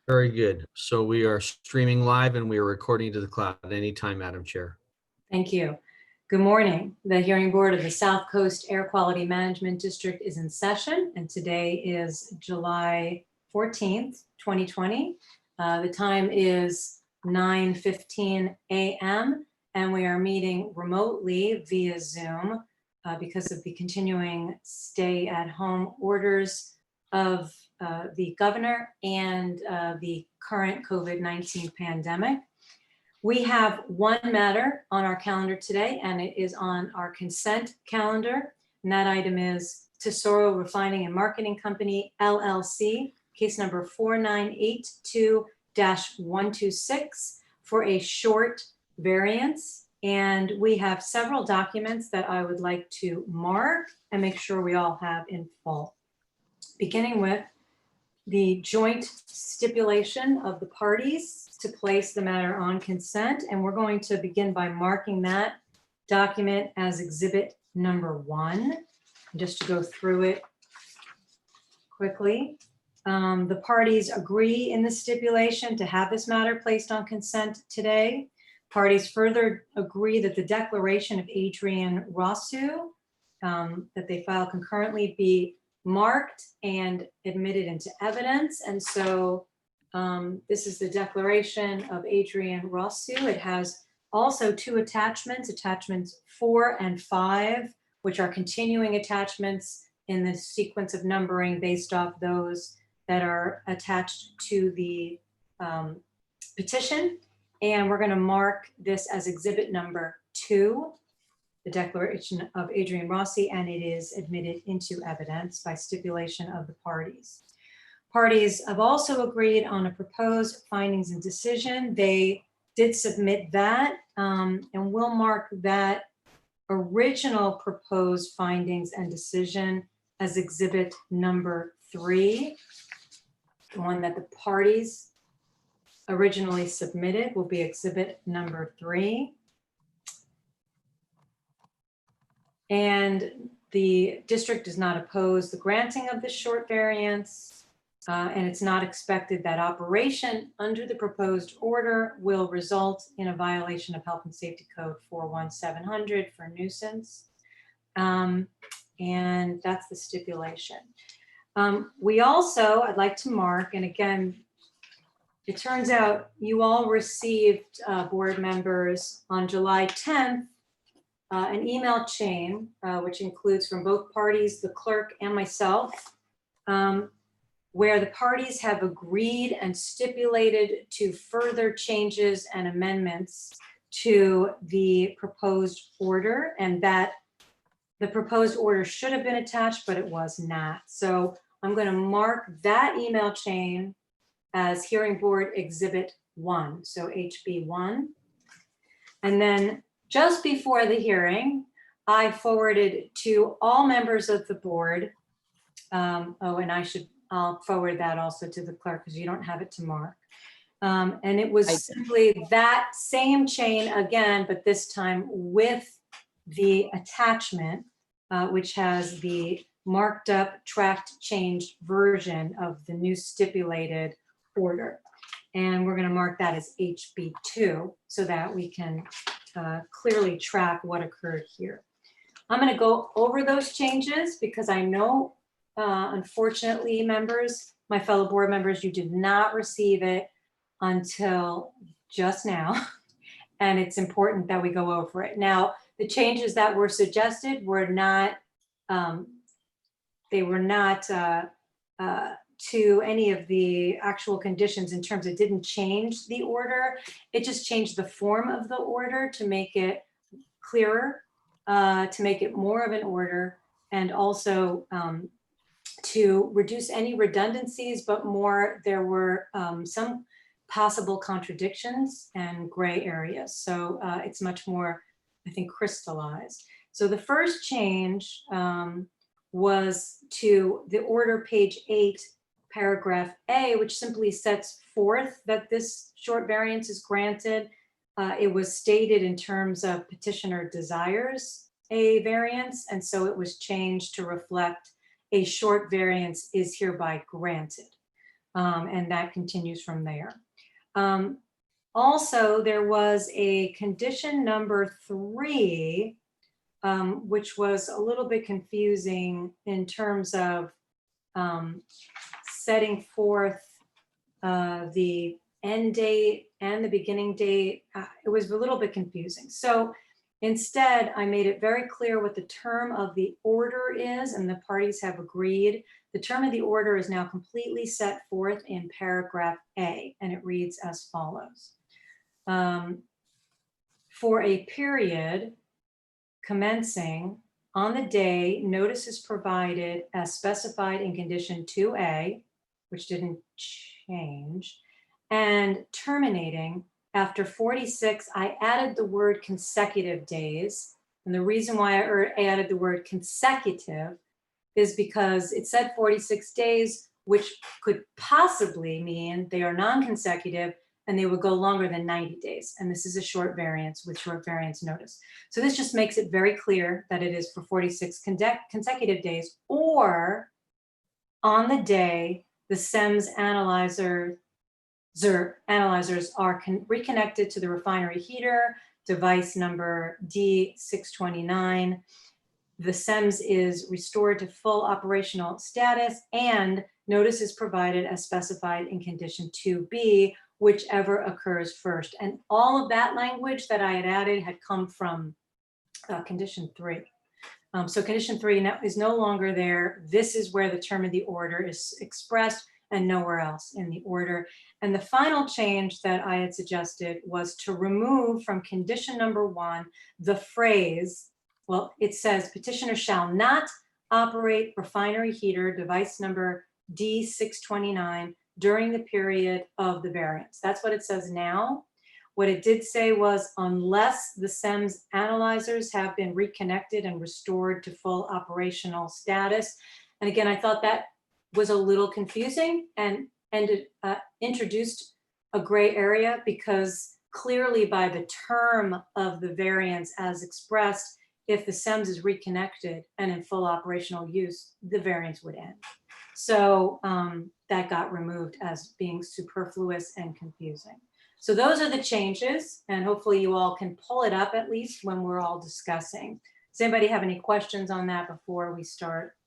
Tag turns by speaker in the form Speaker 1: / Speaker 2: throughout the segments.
Speaker 1: Very good. So we are streaming live and we are recording to the cloud at any time, Madam Chair.
Speaker 2: Thank you. Good morning. The hearing board of the South Coast Air Quality Management District is in session, and today is July 14th, 2020. The time is 9:15 a.m. and we are meeting remotely via Zoom because of the continuing stay-at-home orders of the governor and the current COVID-19 pandemic. We have one matter on our calendar today, and it is on our consent calendar. And that item is Tesoro Refining and Marketing Company, LLC, case number 4982-126 for a short variance. And we have several documents that I would like to mark and make sure we all have in full. Beginning with the joint stipulation of the parties to place the matter on consent. And we're going to begin by marking that document as exhibit number 1. Just to go through it quickly. The parties agree in the stipulation to have this matter placed on consent today. Parties further agree that the declaration of Adrian Rosu that they file concurrently be marked and admitted into evidence. And so this is the declaration of Adrian Rosu. It has also 2 attachments, attachments 4 and 5, which are continuing attachments in the sequence of numbering based off those that are attached to the petition. And we're going to mark this as exhibit number 2. The declaration of Adrian Rossi, and it is admitted into evidence by stipulation of the parties. Parties have also agreed on a proposed findings and decision. They did submit that, and we'll mark that original proposed findings and decision as exhibit number 3. The one that the parties originally submitted will be exhibit number 3. And the district does not oppose the granting of this short variance, and it's not expected that operation under the proposed order will result in a violation of Health and Safety Code 41700 for nuisance. And that's the stipulation. We also, I'd like to mark, and again, it turns out you all received, board members, on July 10th, an email chain, which includes from both parties, the clerk and myself, where the parties have agreed and stipulated to further changes and amendments to the proposed order, and that the proposed order should have been attached, but it was not. So I'm going to mark that email chain as Hearing Board Exhibit 1, so HB1. And then just before the hearing, I forwarded to all members of the board. And I'll forward that also to the clerk because you don't have it to mark. And it was simply that same chain again, but this time with the attachment, which has the marked up, tracked, changed version of the new stipulated order. And we're going to mark that as HB2 so that we can clearly track what occurred here. I'm going to go over those changes because I know, unfortunately, members, my fellow board members, you did not receive it until just now, and it's important that we go over it. Now, the changes that were suggested were not, they were not to any of the actual conditions in terms it didn't change the order. It just changed the form of the order to make it clearer, to make it more of an order, and also to reduce any redundancies, but more, there were some possible contradictions and gray areas. So it's much more, I think, crystallized. So the first change was to the order page 8, paragraph A, which simply sets forth that this short variance is granted. It was stated in terms of petitioner desires a variance, and so it was changed to reflect a short variance is hereby granted. and that continues from there. Also, there was a condition number 3, which was a little bit confusing in terms of setting forth the end date and the beginning date. It was a little bit confusing. So instead, I made it very clear what the term of the order is, and the parties have agreed. The term of the order is now completely set forth in paragraph A, and it reads as follows. For a period commencing on the day notice is provided as specified in condition 2A, which didn't change, and terminating after 46, I added the word consecutive days. And the reason why I added the word consecutive is because it said 46 days, which could possibly mean they are non-consecutive and they would go longer than 90 days. And this is a short variance with short variance notice. So this just makes it very clear that it is for 46 consecutive days, or on the day the SEMS analyzers are reconnected to the refinery heater, device number D629. The SEMS is restored to full operational status, and notice is provided as specified in condition 2B, whichever occurs first. And all of that language that I had added had come from condition 3. So condition 3 is no longer there. This is where the term of the order is expressed and nowhere else in the order. And the final change that I had suggested was to remove from condition number 1 the phrase, well, it says petitioner shall not operate refinery heater device number D629 during the period of the variance. That's what it says now. What it did say was, unless the SEMS analyzers have been reconnected and restored to full operational status. And again, I thought that was a little confusing and it introduced a gray area, because clearly by the term of the variance as expressed, if the SEMS is reconnected and in full operational use, the variance would end. So that got removed as being superfluous and confusing. So those are the changes, and hopefully you all can pull it up at least when we're all discussing. Does anybody have any questions on that before we start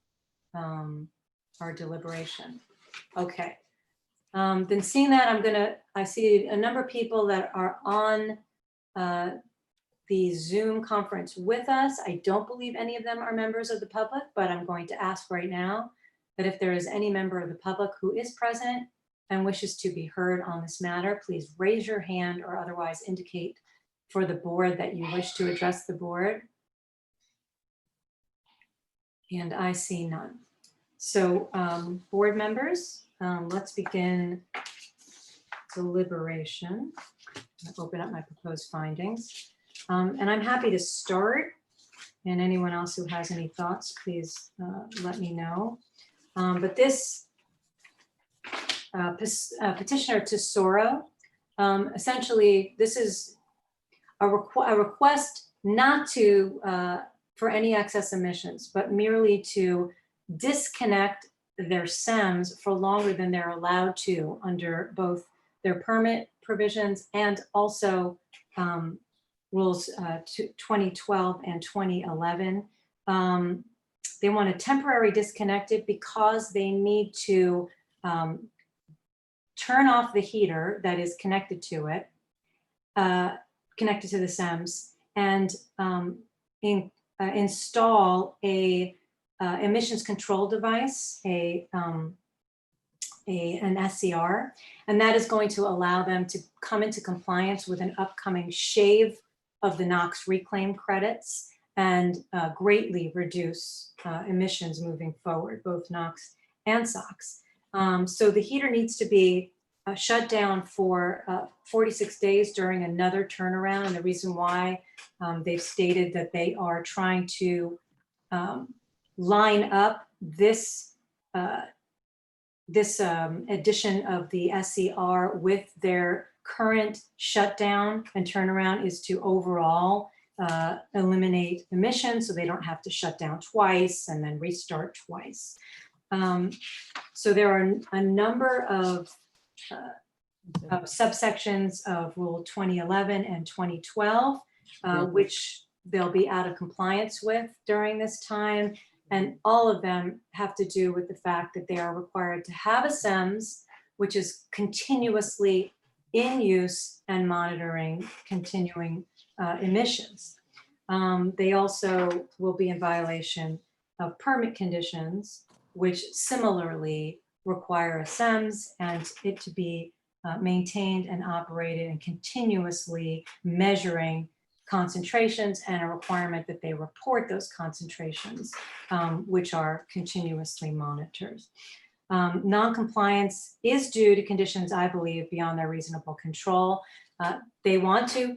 Speaker 2: our deliberation? Okay. Then seeing that, I see a number of people that are on the Zoom conference with us. I don't believe any of them are members of the public, but I'm going to ask right now that if there is any member of the public who is present and wishes to be heard on this matter, please raise your hand or otherwise indicate for the board that you wish to address the board. And I see none. So board members, let's begin deliberation. I'll open up my proposed findings. And I'm happy to start. And anyone else who has any thoughts, please let me know. But this petitioner Tesoro, essentially, this is a request not to for any excess emissions, but merely to disconnect their SEMS for longer than they're allowed to under both their permit provisions and also rules 2012 and 2011. They want to temporarily disconnect it because they need to turn off the heater that is connected to it, connected to the SEMS, and install a emissions control device, an SCR, and that is going to allow them to come into compliance with an upcoming shave of the NOx reclaim credits and greatly reduce emissions moving forward, both NOx and SOx. So the heater needs to be shut down for 46 days during another turnaround. And the reason why they've stated that they are trying to line up this addition of the SCR with their current shutdown and turnaround is to overall eliminate emissions so they don't have to shut down twice and then restart twice. So there are a number of subsections of Rule 2011 and 2012, which they'll be out of compliance with during this time. And all of them have to do with the fact that they are required to have a SEMS, which is continuously in use and monitoring continuing emissions. They also will be in violation of permit conditions, which similarly require a SEMS and it to be maintained and operated and continuously measuring concentrations, and a requirement that they report those concentrations, which are continuously monitored. Non-compliance is due to conditions, I believe, beyond their reasonable control. They want to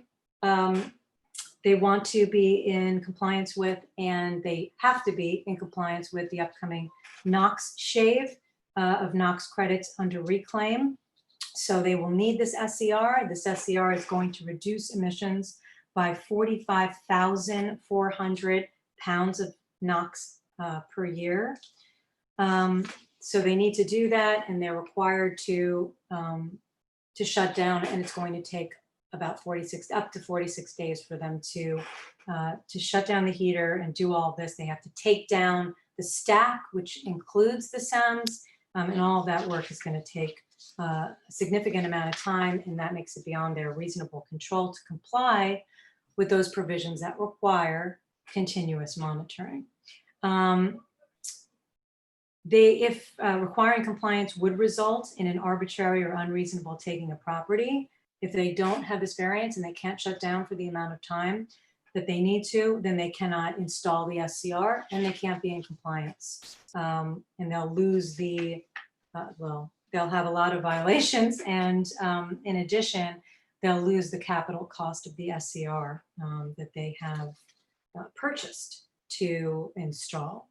Speaker 2: be in compliance with, and they have to be in compliance with, the upcoming NOx shave of NOx credits under reclaim. So they will need this SCR. This SCR is going to reduce emissions by 45,400 pounds of NOx per year. So they need to do that, and they're required to shut down, and it's going to take about up to 46 days for them to shut down the heater and do all of this. They have to take down the stack, which includes the SEMS, and all of that work is going to take a significant amount of time, and that makes it beyond their reasonable control to comply with those provisions that require continuous monitoring. If requiring compliance would result in an arbitrary or unreasonable taking of property, if they don't have this variance and they can't shut down for the amount of time that they need to, then they cannot install the SCR and they can't be in compliance. And they'll lose the, they'll have a lot of violations, and in addition, they'll lose the capital cost of the SCR that they have purchased to install.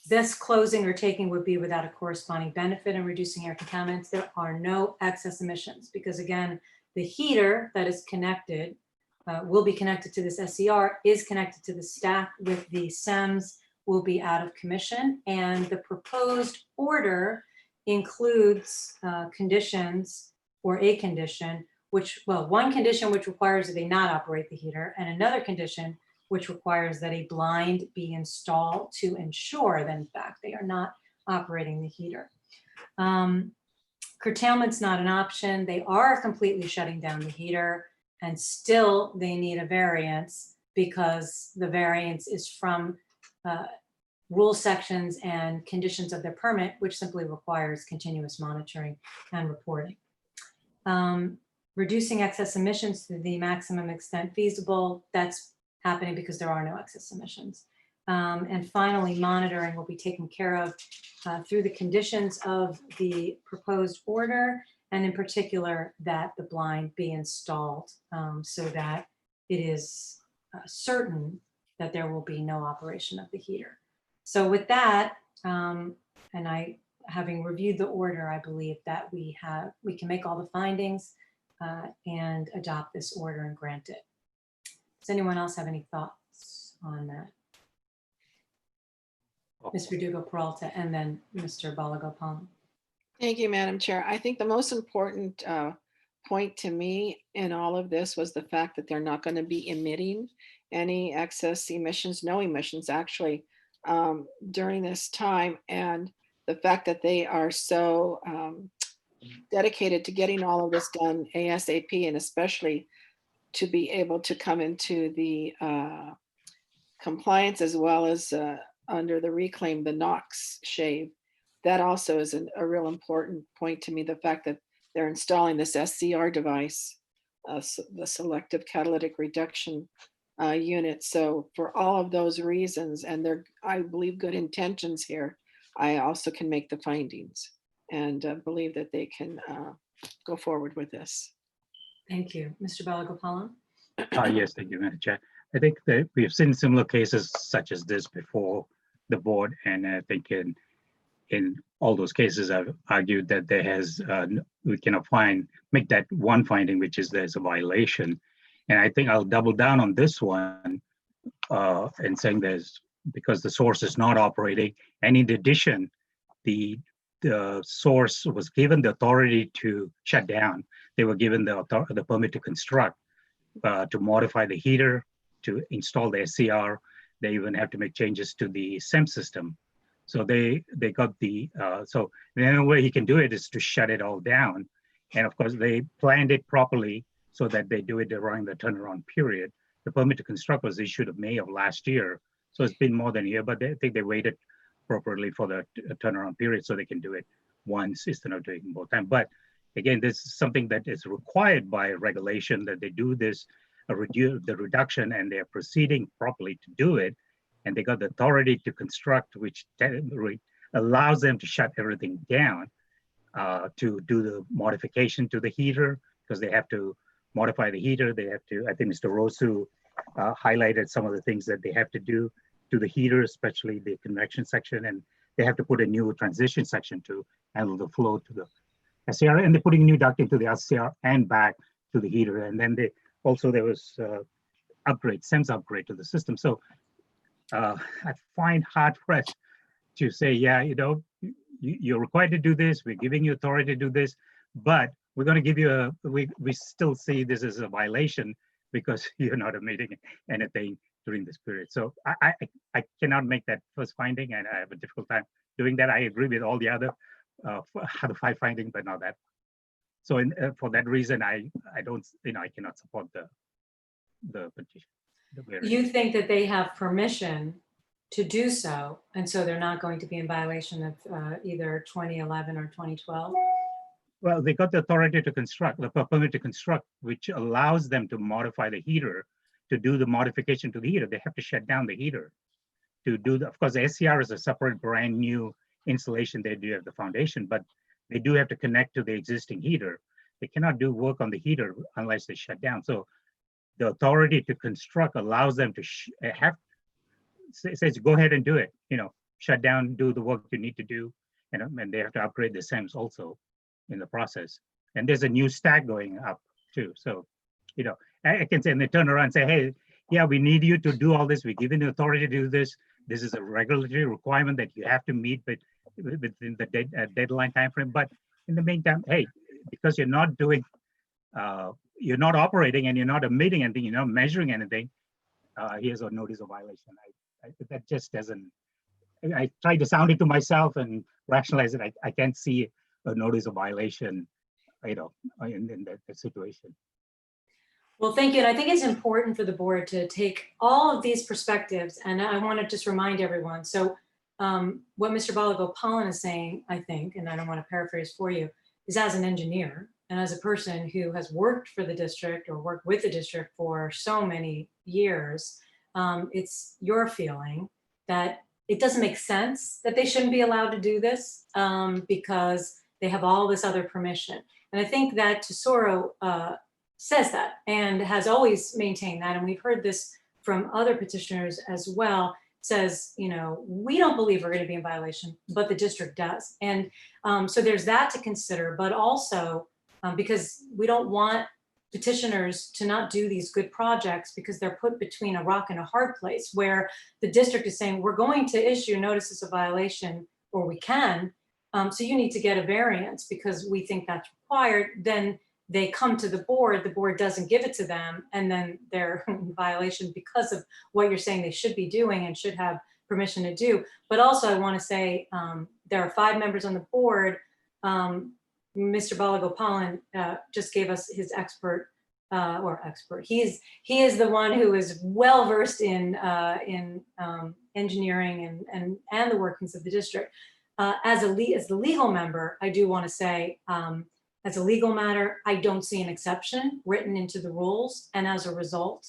Speaker 2: This closing or taking would be without a corresponding benefit in reducing air contaminants. There are no excess emissions because, again, the heater that is connected will be connected to this SCR, is connected to the stack with the SEMS, will be out of commission, and the proposed order includes conditions, or a condition, which, well, one condition which requires that they not operate the heater, and another condition which requires that a blind be installed to ensure that in fact they are not operating the heater. Curtailment's not an option. They are completely shutting down the heater, and still they need a variance because the variance is from rule sections and conditions of their permit, which simply requires continuous monitoring and reporting. Reducing excess emissions to the maximum extent feasible, that's happening because there are no excess emissions. And finally, monitoring will be taken care of through the conditions of the proposed order, and in particular that the blind be installed so that it is certain that there will be no operation of the heater. So with that, and having reviewed the order, I believe that we can make all the findings and adopt this order and grant it. Does anyone else have any thoughts on that? Ms. Verdugo-Peralta and then Mr. Balagopalan.
Speaker 3: Thank you, Madam Chair. I think the most important point to me in all of this was the fact that they're not going to be emitting any excess emissions, no emissions actually, during this time. And the fact that they are so dedicated to getting all of this done ASAP, and especially to be able to come into the compliance as well as under the reclaim, the NOx shave. That also is a real important point to me, the fact that they're installing this SCR device, the selective catalytic reduction unit. So for all of those reasons, and their, I believe, good intentions here, I also can make the findings and believe that they can go forward with this.
Speaker 2: Thank you. Mr. Balagopalan?
Speaker 4: Yes, thank you, Madam Chair. I think that we have seen similar cases such as this before the board, and I think in all those cases, I've argued that there has we can make that one finding, which is there's a violation, and I think I'll double down on this one in saying there's because the source is not operating. And in addition, the source was given the authority to shut down. They were given the permit to construct, to modify the heater, to install the SCR. They even have to make changes to the SEM system. So they got the, so the only way he can do it is to shut it all down. And of course, they planned it properly so that they do it during the turnaround period. The permit to construct was issued in May of last year. So it's been more than a year, but I think they waited properly for the turnaround period so they can do it once instead of doing both time. But again, this is something that is required by regulation, that they do this, the reduction, and they're proceeding properly to do it. And they got the authority to construct, which allows them to shut everything down, to do the modification to the heater, because they have to modify the heater. They have to, I think Mr. Rosu highlighted some of the things that they have to do to the heater, especially the convection section, and they have to put a new transition section to handle the flow to the SCR, and they're putting new duct into the SCR and back to the heater. And then there was SEMS upgrade to the system. So I find hard pressed to say, yeah, you're required to do this. We're giving you authority to do this, but we're going to give you we still see this as a violation because you're not emitting anything during this period. So I cannot make that first finding, and I have a difficult time doing that. I agree with all the other 5 findings, but not that. So for that reason, I don't, I cannot support the petition.
Speaker 2: You think that they have permission to do so, and so they're not going to be in violation of either 2011 or 2012?
Speaker 4: Well, they got the authority to construct, the permit to construct, which allows them to modify the heater, to do the modification to the heater. They have to shut down the heater to do of course, the SCR is a separate brand new installation. They do have the foundation, but they do have to connect to the existing heater. They cannot do work on the heater unless they shut down. So the authority to construct allows them to says, go ahead and do it, shut down, do the work you need to do. And they have to upgrade the SEMS also in the process. And there's a new stack going up too. So, I can say, and they turn around and say, hey, yeah, we need you to do all this. We're giving the authority to do this. This is a regulatory requirement that you have to meet within the deadline timeframe. But in the meantime, hey, because you're not doing, you're not operating and you're not emitting anything, you're not measuring anything, here's a notice of violation. That just doesn't, I tried to sound it to myself and rationalize it. I can't see a notice of violation, in that situation.
Speaker 2: Well, thank you. And I think it's important for the board to take all of these perspectives. And I want to just remind everyone. So what Mr. Balagopalan is saying, I think, and I don't want to paraphrase for you, is as an engineer and as a person who has worked for the district or worked with the district for so many years, it's your feeling that it doesn't make sense that they shouldn't be allowed to do this because they have all this other permission. And I think that Tesoro says that and has always maintained that. And we've heard this from other petitioners as well, says, we don't believe we're going to be in violation, but the district does. And so there's that to consider, but also because we don't want petitioners to not do these good projects because they're put between a rock and a hard place where the district is saying, we're going to issue notices of violation, or we can, so you need to get a variance because we think that's required. Then they come to the board doesn't give it to them, and then they're in violation because of what you're saying they should be doing and should have permission to do. But also I want to say there are 5 members on the board. Mr. Balagopalan just gave us his expert. He is the one who is well versed in engineering and the workings of the district. As the legal member, I do want to say, as a legal matter, I don't see an exception written into the rules, and as a result,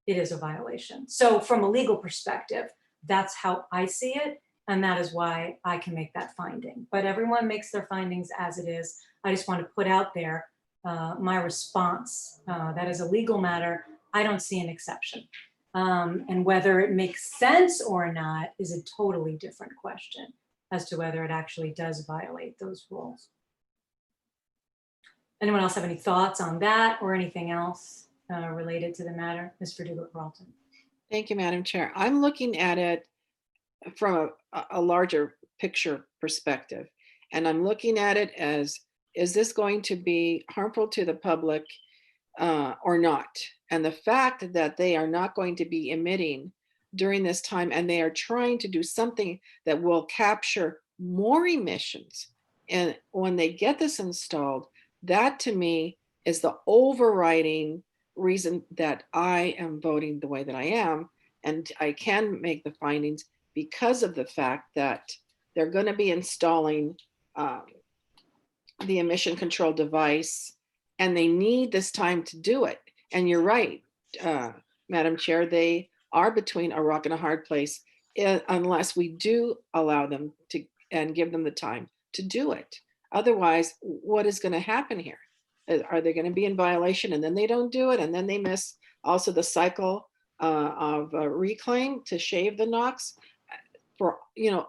Speaker 2: it is a violation. So from a legal perspective, that's how I see it, and that is why I can make that finding. But everyone makes their findings as it is. I just want to put out there my response. That is a legal matter. I don't see an exception. And whether it makes sense or not is a totally different question as to whether it actually does violate those rules. Anyone else have any thoughts on that or anything else related to the matter? Ms. Verdugo-Peralta.
Speaker 3: Thank you, Madam Chair. I'm looking at it from a larger picture perspective. And I'm looking at it as, is this going to be harmful to the public or not? And the fact that they are not going to be emitting during this time, and they are trying to do something that will capture more emissions. And when they get this installed, that to me is the overriding reason that I am voting the way that I am. And I can make the findings because of the fact that they're going to be installing the emission control device, and they need this time to do it. And you're right, Madam Chair, they are between a rock and a hard place unless we do allow them to and give them the time to do it. Otherwise, what is going to happen here? Are they going to be in violation and then they don't do it, and then they miss also the cycle of reclaim to shave the NOx? For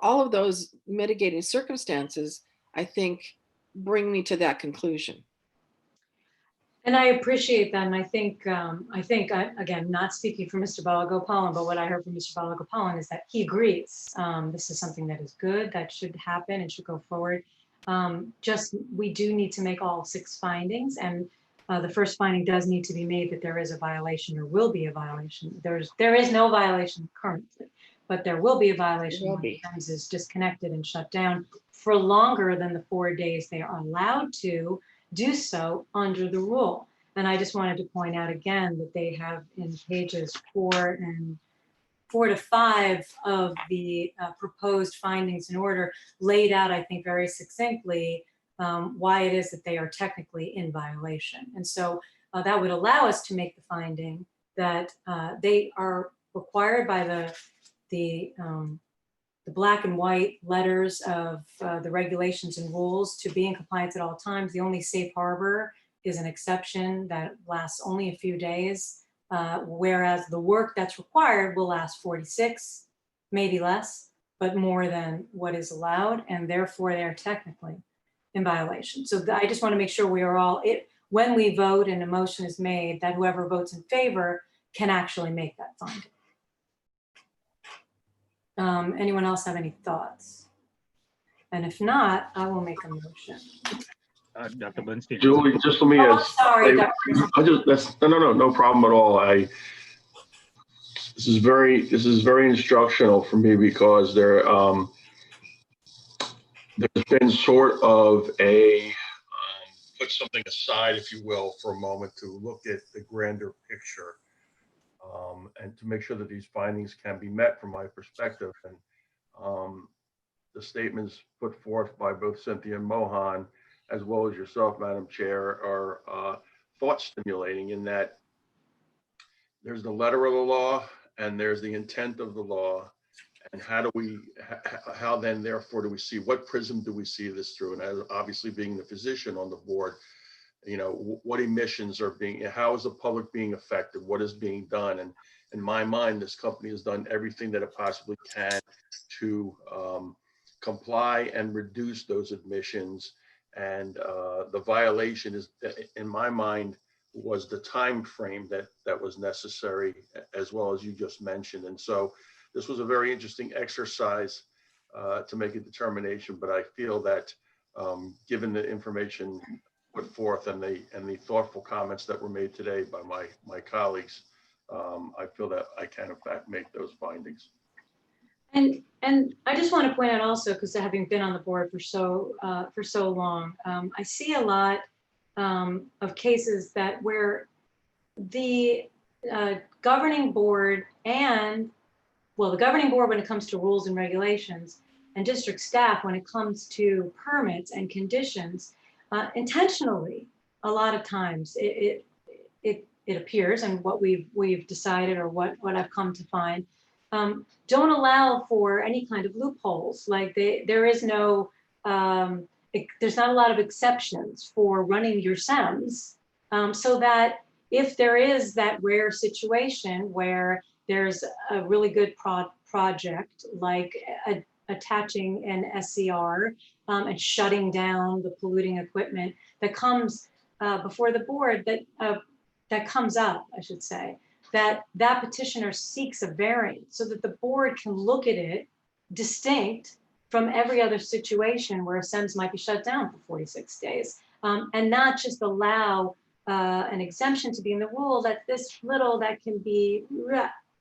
Speaker 3: all of those mitigating circumstances, I think bring me to that conclusion.
Speaker 2: And I appreciate that. And I think, again, not speaking for Mr. Balagopalan, but what I heard from Mr. Balagopalan is that he agrees. This is something that is good, that should happen and should go forward. Just, we do need to make all 6 findings. And the first finding does need to be made that there is a violation or will be a violation. There is no violation currently, but there will be a violation when the Thames is disconnected and shut down for longer than the 4 days they are allowed to do so under the rule. And I just wanted to point out again that they have in pages 4 to 5 of the proposed findings in order laid out, I think, very succinctly why it is that they are technically in violation. And so that would allow us to make the finding that they are required by the black and white letters of the regulations and rules to be in compliance at all times. The only safe harbor is an exception that lasts only a few days, whereas the work that's required will last 46, maybe less, but more than what is allowed, and therefore they are technically in violation. So I just want to make sure we are all, when we vote and a motion is made, that whoever votes in favor can actually make that finding. Anyone else have any thoughts? And if not, I will make a motion.
Speaker 4: Dr. Bernstein.
Speaker 5: Julie, just let me
Speaker 2: Oh,
Speaker 5: ask.
Speaker 2: sorry, Dr.
Speaker 5: No problem at all. This is very instructional for me because there's been sort of a put something aside, if you will, for a moment to look at the grander picture and to make sure that these findings can be met from my perspective. And the statements put forth by both Cynthia and Mohan, as well as yourself, Madam Chair, are thought stimulating in that there's the letter of the law and there's the intent of the law. And how then, therefore, do we see, what prism do we see this through? And as obviously being the physician on the board, what emissions are how is the public being affected? What is being done? And in my mind, this company has done everything that it possibly can to comply and reduce those emissions. And the violation is, in my mind, was the time frame that was necessary, as well as you just mentioned. And so this was a very interesting exercise to make a determination, but I feel that given the information put forth and the thoughtful comments that were made today by my colleagues, I feel that I can in fact make those findings.
Speaker 2: And I just want to point out also, because having been on the board for so long, I see a lot of cases where the governing board the governing board when it comes to rules and regulations, and district staff when it comes to permits and conditions, intentionally, a lot of times it appears, and what we've decided, or what I've come to find, don't allow for any kind of loopholes. Like there's not a lot of exceptions for running your SEMS, so that if there is that rare situation where there's a really good project like attaching an SCR and shutting down the polluting equipment that comes before the board, that comes up, I should say, that petitioner seeks a variance so that the board can look at it distinct from every other situation where a SEMS might be shut down for 46 days. And not just allow an exemption to be in the rule that this little that can be,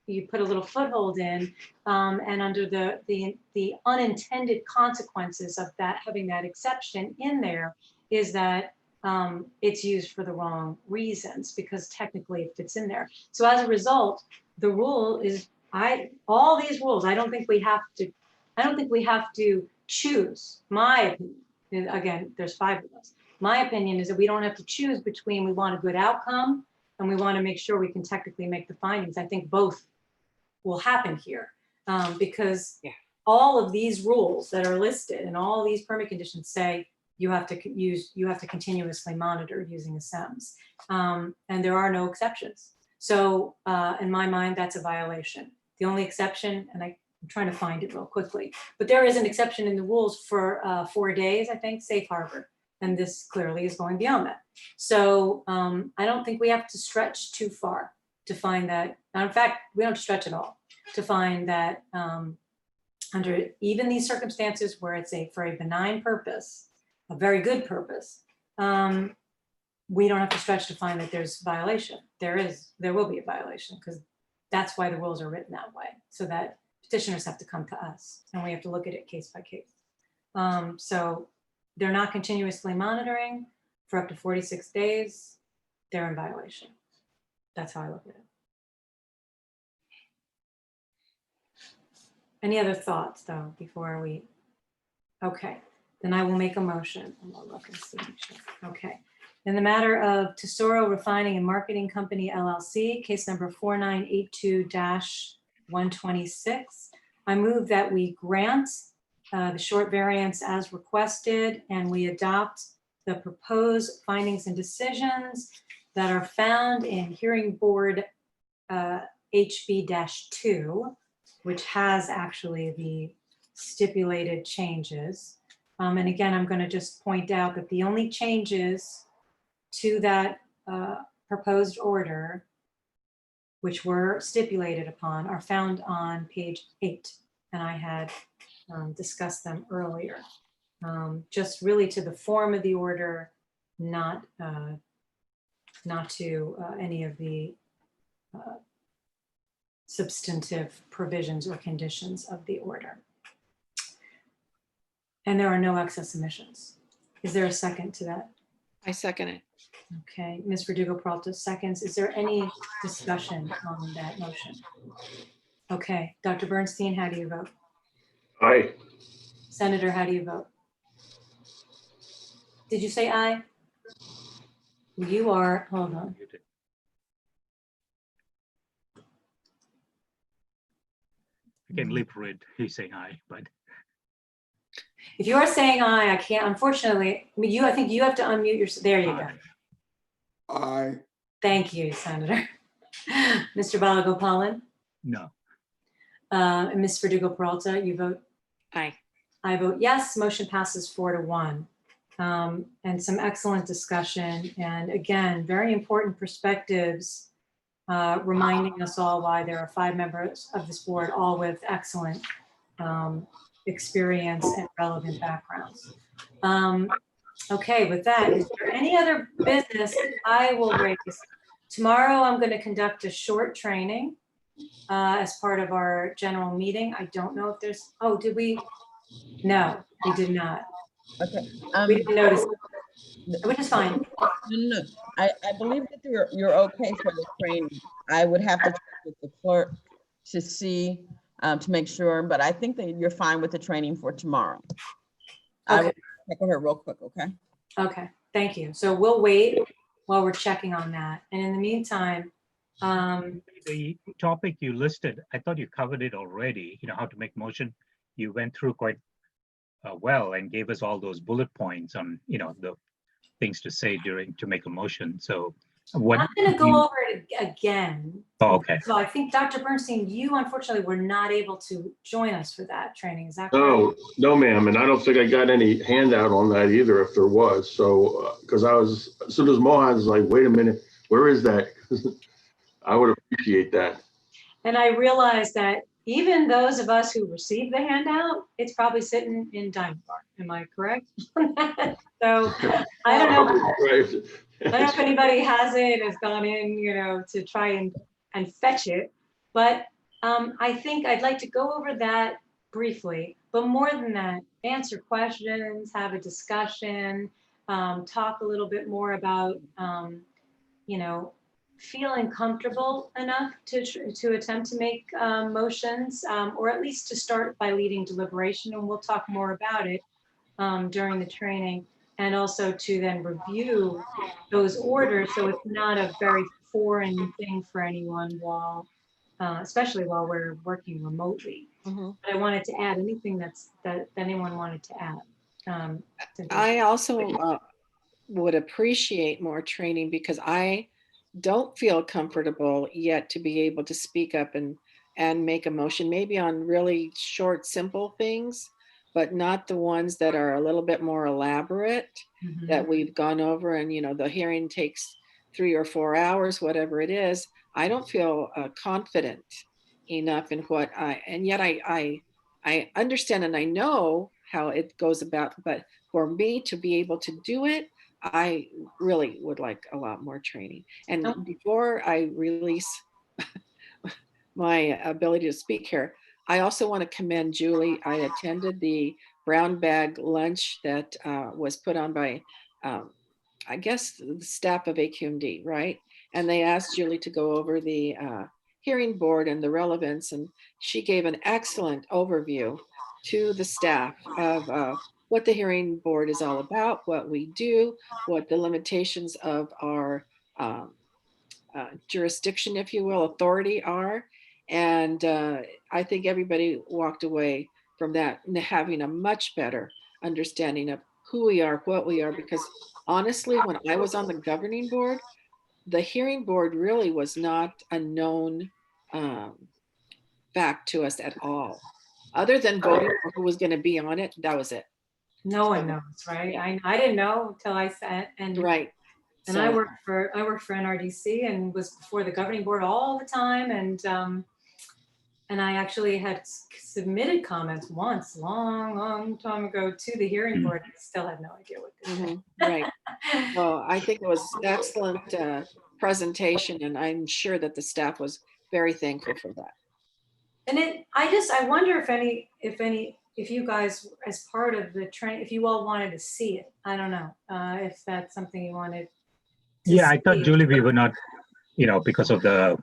Speaker 2: you put a little foothold in, and under the unintended consequences of that, having that exception in there is that it's used for the wrong reasons because technically it fits in there. So as a result, the rule is, all these rules, I don't think we have to choose. My opinion, again, there's 5 of us. My opinion is that we don't have to choose between we want a good outcome and we want to make sure we can technically make the findings. I think both will happen here because all of these rules that are listed and all these permit conditions say you have to continuously monitor using a SEMS, and there are no exceptions. So in my mind, that's a violation. The only exception, and I'm trying to find it real quickly, but there is an exception in the rules for 4 days, I think, safe harbor. And this clearly is going beyond that. So I don't think we have to stretch too far to find that. In fact, we don't stretch at all to find that under even these circumstances where it's for a benign purpose, a very good purpose, we don't have to stretch to find that there's violation. There will be a violation because that's why the rules are written that way, so that petitioners have to come to us and we have to look at it case by case. So they're not continuously monitoring for up to 46 days, they're in violation. That's how I look at it. Any other thoughts though, before we, okay, then I will make a motion. I'll look and see. Okay. In the matter of Tesoro Refining and Marketing Company LLC, case number 4982-126, I move that we grant the short variance as requested, and we adopt the proposed findings and decisions that are found in hearing board HB-2, which has actually the stipulated changes. And again, I'm going to just point out that the only changes to that proposed order, which were stipulated upon, are found on page 8, and I had discussed them earlier. Just really to the form of the order, not to any of the substantive provisions or conditions of the order. And there are no excess emissions. Is there a second to that?
Speaker 3: I second it.
Speaker 2: Okay, Ms. Verdugo-Peralta seconds. Is there any discussion on that motion? Okay, Dr. Bernstein, how do you vote?
Speaker 5: Aye.
Speaker 2: Senator, how do you vote? Did you say aye? You are, hold on.
Speaker 4: I can lip read, he's saying aye, but
Speaker 2: If you are saying aye, I can't, unfortunately, I mean, I think you have to unmute your, there you go.
Speaker 6: Aye.
Speaker 2: Thank you, Senator. Mr. Balagopalan,
Speaker 4: no.
Speaker 2: and Ms. Verdugo-Peralta, you vote?
Speaker 3: Aye.
Speaker 2: I vote yes, motion passes 4-1. And some excellent discussion. And again, very important perspectives, reminding us all why there are 5 members of this board, all with excellent experience and relevant backgrounds. Okay, with that, is there any other business I will raise? Tomorrow, I'm going to conduct a short training as part of our general meeting. I don't know if there's, oh, did we? No, we did not.
Speaker 7: Okay.
Speaker 2: We didn't notice, which is fine.
Speaker 7: No. I believe that you're okay for the training. I would have to check with the clerk to see, to make sure, but I think that you're fine with the training for tomorrow. I will
Speaker 2: Okay.
Speaker 7: check with her real quick, okay?
Speaker 2: Okay, thank you. So we'll wait while we're checking on that. And in the meantime,
Speaker 4: The topic you listed, I thought you covered it already, how to make motion. You went through quite well and gave us all those bullet points on, the things to say to make a motion. So what?
Speaker 2: I'm going to go over it again.
Speaker 4: Oh, okay.
Speaker 2: So I think Dr. Bernstein, you unfortunately were not able to join us for that training. Is that correct?
Speaker 5: No, ma'am. And I don't think I got any handout on that either, if there was. So, because as soon as Mohan was like, wait a minute, where is that? I would appreciate that.
Speaker 2: And I realized that even those of us who received the handout, it's probably sitting in Diamond Bar. Am I correct? So I don't know.
Speaker 5: Right.
Speaker 2: I don't know if anybody has it, has gone in, to try and fetch it. But I think I'd like to go over that briefly. But more than that, answer questions, have a discussion, talk a little bit more about, feeling comfortable enough to attempt to make motions, or at least to start by leading deliberation. And we'll talk more about it during the training, and also to then review those orders, so it's not a very foreign thing for anyone while, especially while we're working remotely.
Speaker 3: Mhm.
Speaker 2: But I wanted to add anything that anyone wanted to add.
Speaker 3: I also would appreciate more training because I don't feel comfortable yet to be able to speak up and make a motion, maybe on really short, simple things, but not the ones that are a little bit more elaborate that we've gone over. And, the hearing takes 3 or 4 hours, whatever it is. I don't feel confident enough in and yet I understand and I know how it goes about, but for me to be able to do it, I really would like a lot more training. And
Speaker 2: Oh.
Speaker 3: before I release my ability to speak here, I also want to commend Julie. I attended the brown bag lunch that was put on by, I guess, the staff of AQMD, right? And they asked Julie to go over the hearing board and the relevance. And she gave an excellent overview to the staff of what the hearing board is all about, what we do, what the limitations of our jurisdiction, if you will, authority are. And I think everybody walked away from that having a much better understanding of who we are, what we are, because honestly, when I was on the governing board, the hearing board really was not a known fact to us at all. Other than voting for who was going to be on it, that was it.
Speaker 2: No one knows, right?
Speaker 3: Yeah.
Speaker 2: I didn't know until I sat and
Speaker 3: Right.
Speaker 2: And I worked for NRDC and was before the governing board all the time, and I actually had submitted comments once, long time ago, to the hearing board. I still had no idea what this is.
Speaker 3: Right. Well, I think it was excellent presentation, and I'm sure that the staff was very thankful for that.
Speaker 2: And I wonder if you guys, as part of the training, if you all wanted to see it. I don't know if that's something you wanted.
Speaker 4: Yeah, I thought, Julie, we were not, because of the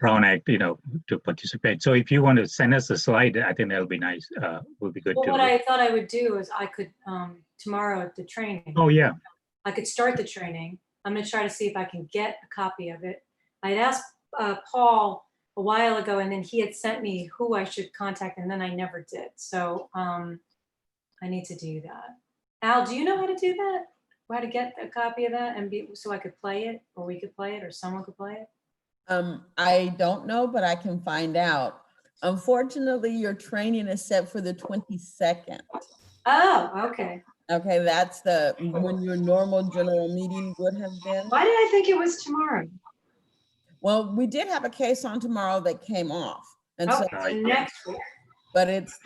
Speaker 4: Brown Act, to participate. So if you want to send us a slide, I think that'll be nice. Would be good
Speaker 2: Well,
Speaker 4: to.
Speaker 2: what I thought I would do is I could, tomorrow at the training.
Speaker 4: Oh, yeah.
Speaker 2: I could start the training. I'm going to try to see if I can get a copy of it. I had asked Paul a while ago, and then he had sent me who I should contact, and then I never did. So I need to do that. Al, do you know how to do that? How to get a copy of that so I could play it, or we could play it, or someone could play it?
Speaker 7: I don't know, but I can find out. Unfortunately, your training is set for the 22nd.
Speaker 2: Oh, okay.
Speaker 7: Okay, that's when your normal general meeting would have been.
Speaker 2: Why did I think it was tomorrow?
Speaker 7: Well, we did have a case on tomorrow that came off. And
Speaker 2: Okay,
Speaker 7: so,
Speaker 2: so next week.
Speaker 7: but it's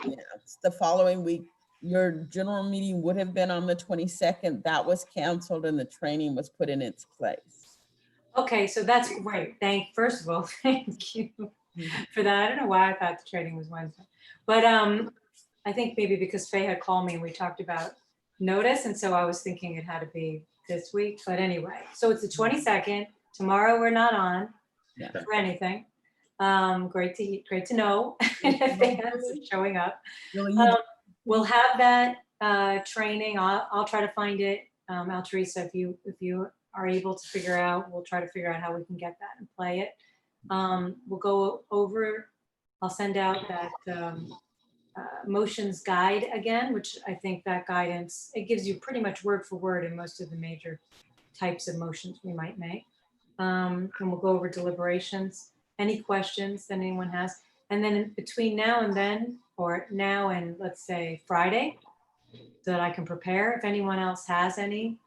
Speaker 7: the following week. Your general meeting would have been on the 22nd. That was canceled and the training was put in its place.
Speaker 2: Okay, so that's great. First of all, thank you for that. I don't know why I thought the training was Wednesday, but I think maybe because Faye had called me and we talked about notice, and so I was thinking it had to be this week. But anyway, so it's the 22nd. Tomorrow we're not on for anything. Great to know if fans are showing up. We'll have that training. I'll try to find it. Al Teresa, if you are able to figure out, we'll try to figure out how we can get that and play it. We'll go over, I'll send out that motions guide again, which I think that guidance, it gives you pretty much word for word in most of the major types of motions we might make. And we'll go over deliberations, any questions that anyone has. And then between now and then, or now and let's say Friday, so that I can prepare, if anyone else has any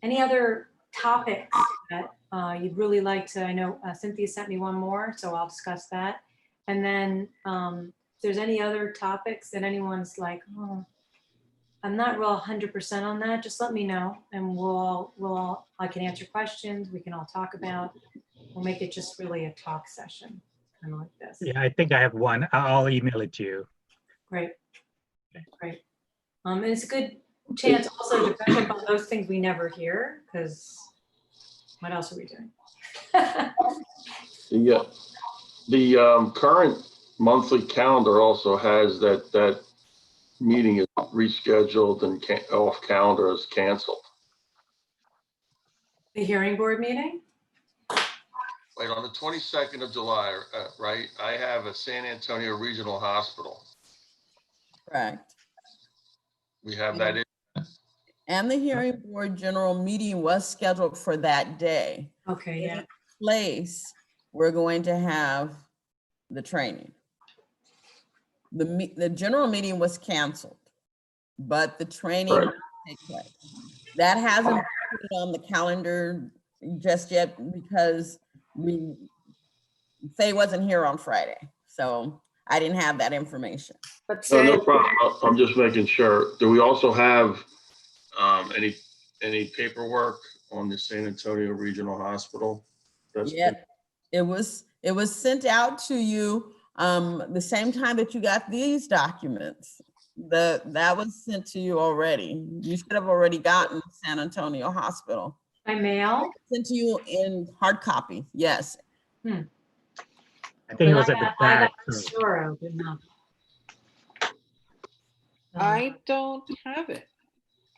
Speaker 2: other topics that you'd really like to. I know Cynthia sent me one more, so I'll discuss that. And then if there's any other topics that anyone's like, oh, I'm not real 100% on that, just let me know and I can answer questions. We can all talk about. We'll make it just really a talk session, kind of like this.
Speaker 4: Yeah, I think I have one. I'll email it to you.
Speaker 2: Great. Great. And it's a good chance also to catch up on those things we never hear, because what else are we doing?
Speaker 5: Yeah, the current monthly calendar also has that meeting is rescheduled and off calendar is canceled.
Speaker 2: The hearing board meeting?
Speaker 5: Wait, on the 22nd of July, right? I have a San Antonio Regional Hospital.
Speaker 7: Correct.
Speaker 5: We have that in.
Speaker 7: And the hearing board general meeting was scheduled for that day.
Speaker 2: Okay,
Speaker 7: In
Speaker 2: yeah.
Speaker 7: its place, we're going to have the training. The general meeting was canceled, but the training
Speaker 5: Right.
Speaker 7: will take place. That hasn't been put on the calendar just yet because Faye wasn't here on Friday, so I didn't have that information.
Speaker 3: But
Speaker 5: No,
Speaker 3: Sam,
Speaker 5: no problem. I'm just making sure. Do we also have any paperwork on the San Antonio Regional Hospital?
Speaker 7: Yeah, it was sent out to you the same time that you got these documents. That was sent to you already. You should have already gotten San Antonio Hospital.
Speaker 2: By mail?
Speaker 7: Sent to you in hard copy, yes.
Speaker 4: I think it was at the
Speaker 2: I
Speaker 4: back.
Speaker 2: got Tesoro, but not.
Speaker 3: I don't have it.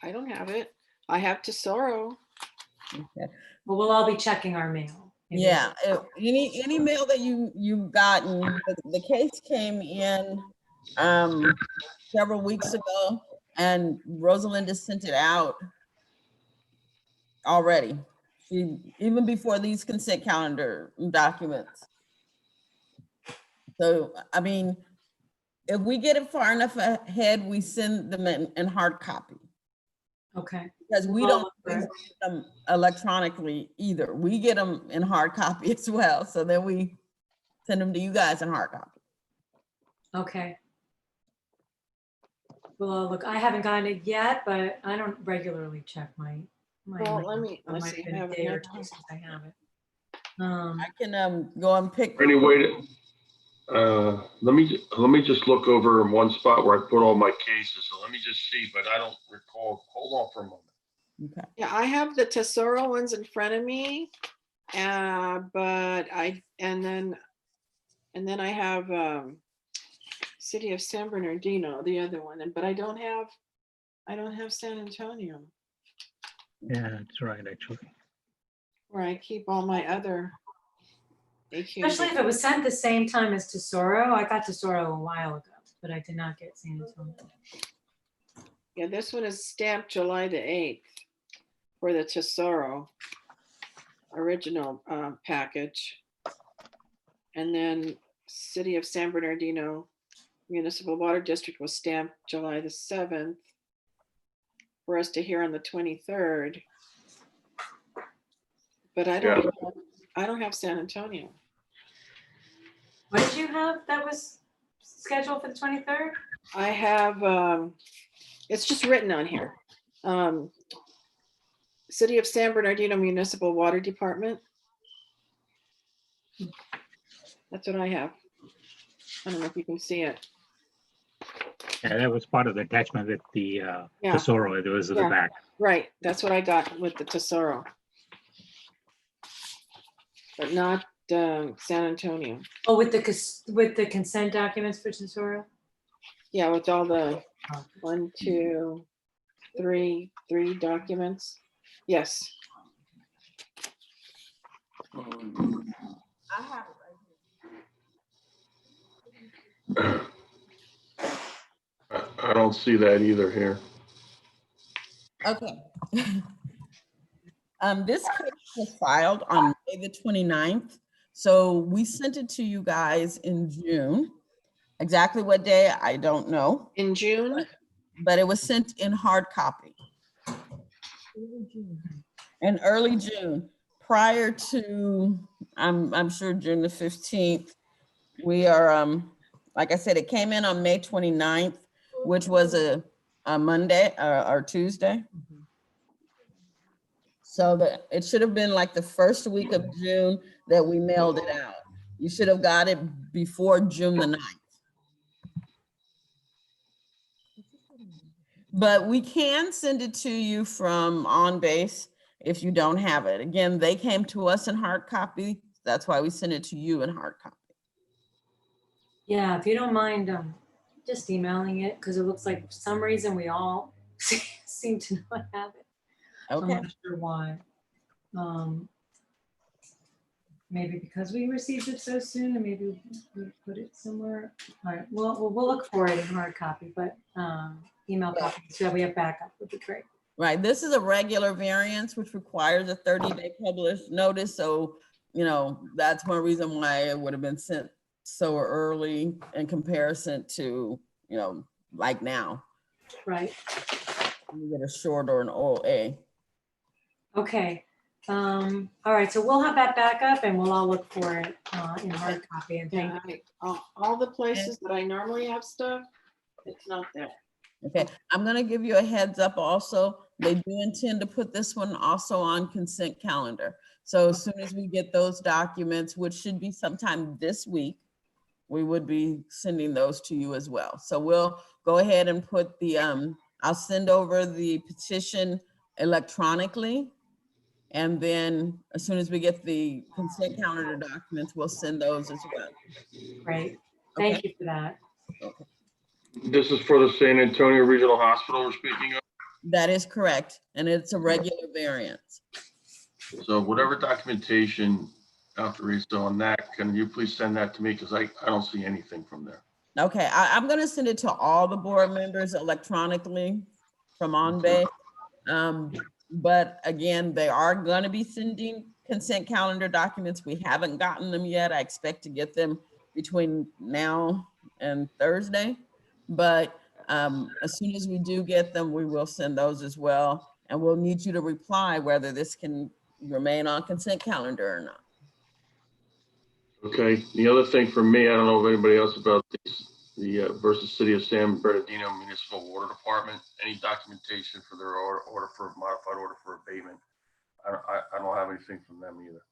Speaker 3: I don't have it. I have Tesoro.
Speaker 7: Okay.
Speaker 2: Well, we'll all be checking our mail. Maybe.
Speaker 7: Yeah, any mail that you've gotten, the case came in several weeks ago and Rosalinda sent it out already. Even before these consent calendar documents. So, I mean, if we get it far enough ahead, we send them in hard copy.
Speaker 2: Okay.
Speaker 7: Because we
Speaker 2: Well,
Speaker 7: don't get them electronically either. We get them in hard copy as well. So then we send them to you guys in hard copy.
Speaker 2: Okay. Well, look, I haven't gotten it yet, but I don't regularly check my.
Speaker 3: Well, let
Speaker 2: It
Speaker 3: me
Speaker 2: might
Speaker 3: see.
Speaker 2: have been a day or two since I have it.
Speaker 7: I can go and pick.
Speaker 5: Any way to, let me just look over in one spot where I put all my cases. So let me just see, but I don't recall. Hold on for a moment.
Speaker 7: Okay.
Speaker 3: Yeah, I have the Tesoro ones in front of me. But and then I have City of San Bernardino, the other one, but I don't have San Antonio,
Speaker 4: Yeah, that's right, actually.
Speaker 3: where I keep all my other AQMD.
Speaker 2: Especially if it was sent the same time as Tesoro. I got Tesoro a while ago, but I did not get San Antonio.
Speaker 3: Yeah, this one is stamped July the 8th for the Tesoro original package. And then City of San Bernardino Municipal Water District was stamped July the 7th for us to hear on the 23rd. But I don't have San Antonio.
Speaker 2: What did you have that was scheduled for the 23rd?
Speaker 3: I have, it's just written on here. City of San Bernardino Municipal Water Department. That's what I have. I don't know if you can see it.
Speaker 4: Yeah, that was part of the attachment with the
Speaker 3: Yeah.
Speaker 4: Tesoro. It was at the
Speaker 3: Yeah.
Speaker 4: back.
Speaker 3: Right, that's what I got with the Tesoro. But not San Antonio.
Speaker 2: Oh, with the consent documents for Tesoro?
Speaker 3: Yeah, with all the
Speaker 2: Oh.
Speaker 3: 1, 2, 3 documents. Yes.
Speaker 7: I have it right here.
Speaker 5: I don't see that either here.
Speaker 7: Okay. This case was filed on May the 29th. So we sent it to you guys in June. Exactly what day, I don't know,
Speaker 3: In June,
Speaker 7: but it was sent in hard copy. In early June, prior to, I'm sure June the 15th. We are, like I said, it came in on May 29th, which was a Monday or Tuesday. So it should have been like the first week of June that we mailed it out. You should have got it before June the 9th. But we can send it to you from On Base if you don't have it. Again, they came to us in hard copy. That's why we sent it to you in hard copy.
Speaker 2: Yeah, if you don't mind, just emailing it, because it looks like for some reason we all seem to not have it. I'm
Speaker 7: Okay,
Speaker 2: not sure why. Maybe because we received it so soon, and maybe we put it somewhere. All right, well, we'll look for it in hard copy, but email copy so that we have backup would be great.
Speaker 7: right. This is a regular variance, which requires a 30-day published notice. So, you know, that's one reason why it would have been sent so early in comparison to, you know, like now.
Speaker 2: Right.
Speaker 7: You get a short or an OA.
Speaker 2: Okay. All right, so we'll have that backup and we'll all look for it in hard copy. And thank
Speaker 3: Yeah, all the places that I normally have stuff, it's not there.
Speaker 7: Okay, I'm gonna give you a heads up also. They do intend to put this one also on consent calendar. So as soon as we get those documents, which should be sometime this week, we would be sending those to you as well. So we'll go ahead and put the, I'll send over the petition electronically. And then as soon as we get the consent calendar documents, we'll send those as well.
Speaker 2: Great. Thank
Speaker 7: Okay.
Speaker 2: you for that.
Speaker 7: Okay.
Speaker 5: This is for the San Antonio Regional Hospital we're speaking of.
Speaker 7: That is correct. And it's a regular variance.
Speaker 5: So whatever documentation, Dr. Riso, on that, can you please send that to me? Because I don't see anything from there.
Speaker 7: Okay, I'm gonna send it to all the board members electronically from OnBay. But again, they are gonna be sending consent calendar documents. We haven't gotten them yet. I expect to get them between now and Thursday. But as soon as we do get them, we will send those as well. And we'll need you to reply whether this can remain on consent calendar or not.
Speaker 5: Okay, the other thing for me, I don't know if anybody else about this, the versus City of San Bernardino Municipal Water Department, any documentation for their order for modified order for abatement. I don't have anything from them either.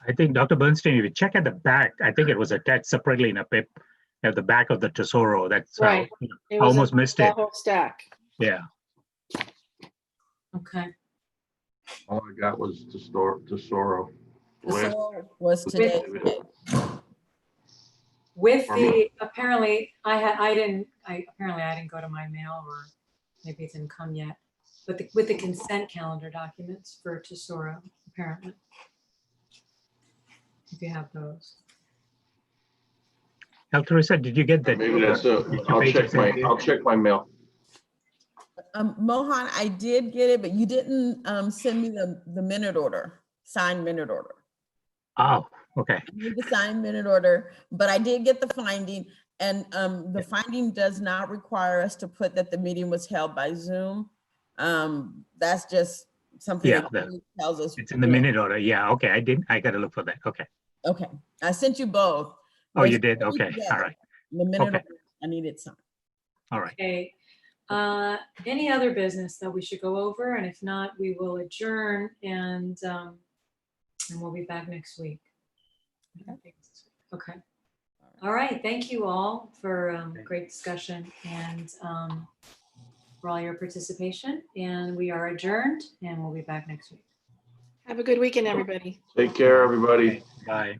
Speaker 4: I think Dr. Bernstein, if you check at the back, I think it was attached separately in a PIP at the back of the Tesoro. That's how,
Speaker 2: Right.
Speaker 4: you know,
Speaker 3: It
Speaker 4: I
Speaker 3: was
Speaker 4: almost missed
Speaker 3: the
Speaker 4: it.
Speaker 3: whole stack.
Speaker 4: Yeah.
Speaker 2: Okay.
Speaker 5: All I got was Tesoro.
Speaker 7: Tesoro was today.
Speaker 2: With the, apparently I didn't go to my mail, or maybe it didn't come yet. But with the consent calendar documents for Tesoro, apparently. If you have those.
Speaker 4: Dr. Risa, did you get that?
Speaker 5: Maybe that's I'll check my mail.
Speaker 7: Mohan, I did get it, but you didn't send me the minute order, signed minute order.
Speaker 4: Oh, okay.
Speaker 7: I need the signed minute order, but I did get the finding, and the finding does not require us to put that the meeting was held by Zoom. That's just something
Speaker 4: Yeah,
Speaker 7: that tells us.
Speaker 4: It's in the minute order. Yeah, okay. I got to look for that. Okay.
Speaker 7: Okay, I sent you both.
Speaker 4: Oh, you
Speaker 7: There's
Speaker 4: did? Okay, all right.
Speaker 7: The minute
Speaker 4: Okay.
Speaker 7: order, I need it signed.
Speaker 4: All right.
Speaker 2: Okay. Any other business that we should go over? And if not, we will adjourn and we'll be back next week. Okay. All right. Thank you all for great discussion and for all your participation. And we are adjourned and we'll be back next week.
Speaker 3: Have a good weekend, everybody.
Speaker 5: Take care, everybody.
Speaker 4: Bye.